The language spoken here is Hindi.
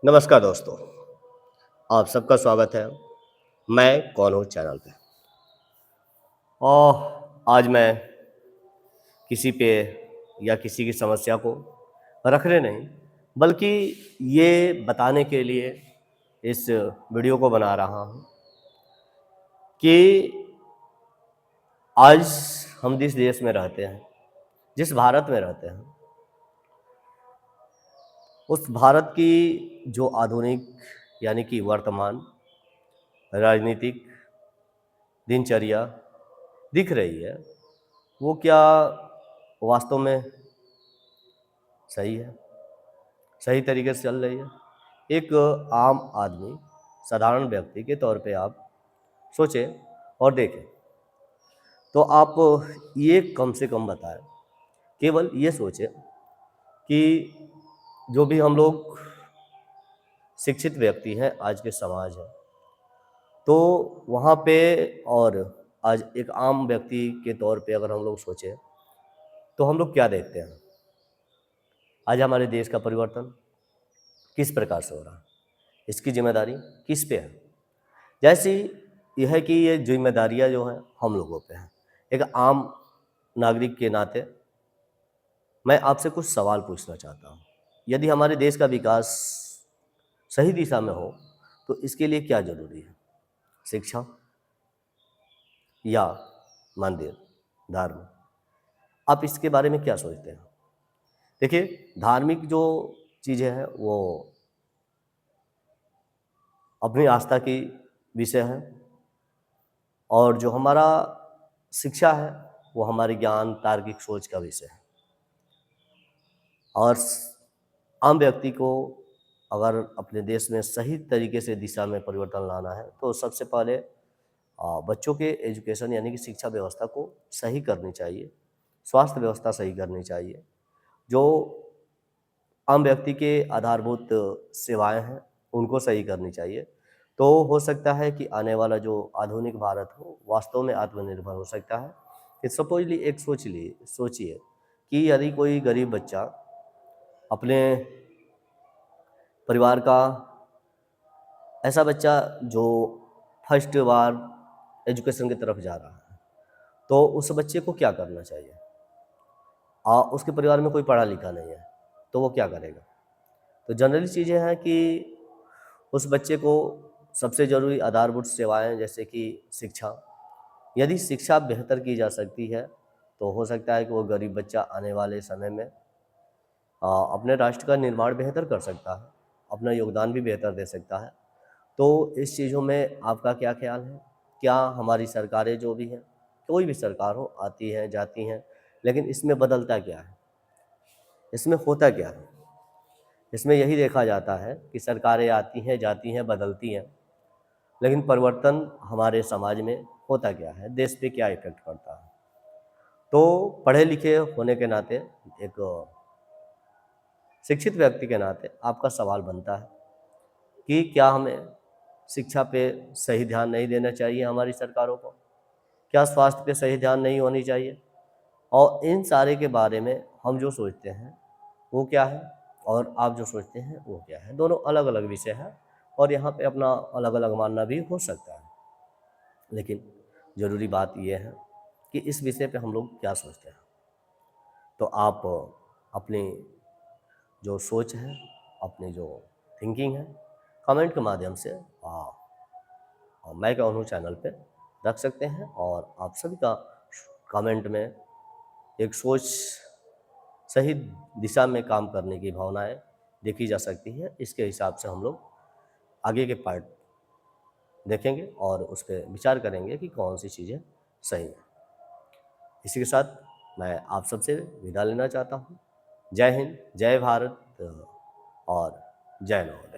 नमस्कार दोस्तों, आप सबका स्वागत है। मैं कौन हूँ चैनल पे। और आज मैं किसी पे या किसी की समस्या को रखने नहीं, बल्कि ये बताने के लिए इस वीडियो को बना रहा हूँ कि आज हम जिस देश में रहते हैं, जिस भारत में रहते हैं, उस भारत की जो आधुनिक यानी कि वर्तमान राजनीतिक दिनचर्या दिख रही है, वो क्या वास्तव में सही है, सही तरीके से चल रही है? एक आम आदमी, साधारण व्यक्ति के तौर पे आप सोचें और देखें, तो आप ये कम से कम बताएं, केवल ये सोचें कि जो भी हम लोग शिक्षित व्यक्ति हैं, आज के समाज है, तो वहाँ पे और आज एक आम व्यक्ति के तौर पे अगर हम लोग सोचें, तो हम लोग क्या देखते हैं? आज हमारे देश का परिवर्तन किस प्रकार से हो रहा है? इसकी जिम्मेदारी किस पे है? जैसी यह है कि ये जिम्मेदारियां जो हैं हम लोगों पे हैं। एक आम नागरिक के नाते मैं आपसे कुछ सवाल पूछना चाहता हूँ। यदि हमारे देश का विकास सही दिशा में हो, तो इसके लिए क्या जरूरी है? शिक्षा या मंदिर, धर्म? आप इसके बारे में क्या सोचते हैं? देखिए, धार्मिक जो चीज़ें हैं वो अपनी आस्था की विषय है, और जो हमारा शिक्षा है वो हमारे ज्ञान तार्किक सोच का विषय है। और आम व्यक्ति को अगर अपने देश में सही तरीके से दिशा में परिवर्तन लाना है, तो सबसे पहले बच्चों के एजुकेशन यानी कि शिक्षा व्यवस्था को सही करनी चाहिए, स्वास्थ्य व्यवस्था सही करनी चाहिए, जो आम व्यक्ति के आधारभूत सेवाएं हैं उनको सही करनी चाहिए। तो हो सकता है कि आने वाला जो आधुनिक भारत हो वास्तव में आत्मनिर्भर हो सकता है। कि सपोजली एक सोचिए कि यदि कोई गरीब बच्चा अपने परिवार का ऐसा बच्चा जो फर्स्ट बार एजुकेशन की तरफ जा रहा है, तो उस बच्चे को क्या करना चाहिए? उसके परिवार में कोई पढ़ा लिखा नहीं है, तो वो क्या करेगा? तो जनरली चीज़ें हैं कि उस बच्चे को सबसे ज़रूरी आधारभूत सेवाएं जैसे कि शिक्षा, यदि शिक्षा बेहतर की जा सकती है, तो हो सकता है कि वो गरीब बच्चा आने वाले समय में अपने राष्ट्र का निर्माण बेहतर कर सकता है, अपना योगदान भी बेहतर दे सकता है। तो इस चीज़ों में आपका क्या ख्याल है? क्या हमारी सरकारें जो भी हैं, कोई भी सरकार हो, आती हैं जाती हैं, लेकिन इसमें बदलता क्या है? इसमें होता क्या है? इसमें यही देखा जाता है कि सरकारें आती हैं जाती हैं बदलती हैं, लेकिन परिवर्तन हमारे समाज में होता क्या है? देश पे क्या इफेक्ट पड़ता है? तो पढ़े लिखे होने के नाते, एक शिक्षित व्यक्ति के नाते आपका सवाल बनता है कि क्या हमें शिक्षा पे सही ध्यान नहीं देना चाहिए हमारी सरकारों को? क्या स्वास्थ्य पे सही ध्यान नहीं होनी चाहिए? और इन सारे के बारे में हम जो सोचते हैं वो क्या है, और आप जो सोचते हैं वो क्या है? दोनों अलग अलग विषय हैं, और यहाँ पे अपना अलग अलग मानना भी हो सकता है। लेकिन ज़रूरी बात यह है कि इस विषय पे हम लोग क्या सोचते हैं। तो आप अपनी जो सोच है, अपनी जो थिंकिंग है, कमेंट के माध्यम से मैं कौन हूँ चैनल पे रख सकते हैं, और आप सभी का कमेंट में एक सोच सही दिशा में काम करने की भावनाएं देखी जा सकती है। इसके हिसाब से हम लोग आगे के पार्ट देखेंगे और उस पर विचार करेंगे कि कौन सी चीज़ें सही हैं। इसी के साथ मैं आप सबसे विदा लेना चाहता हूँ। जय हिंद, जय भारत और जय नवोदय।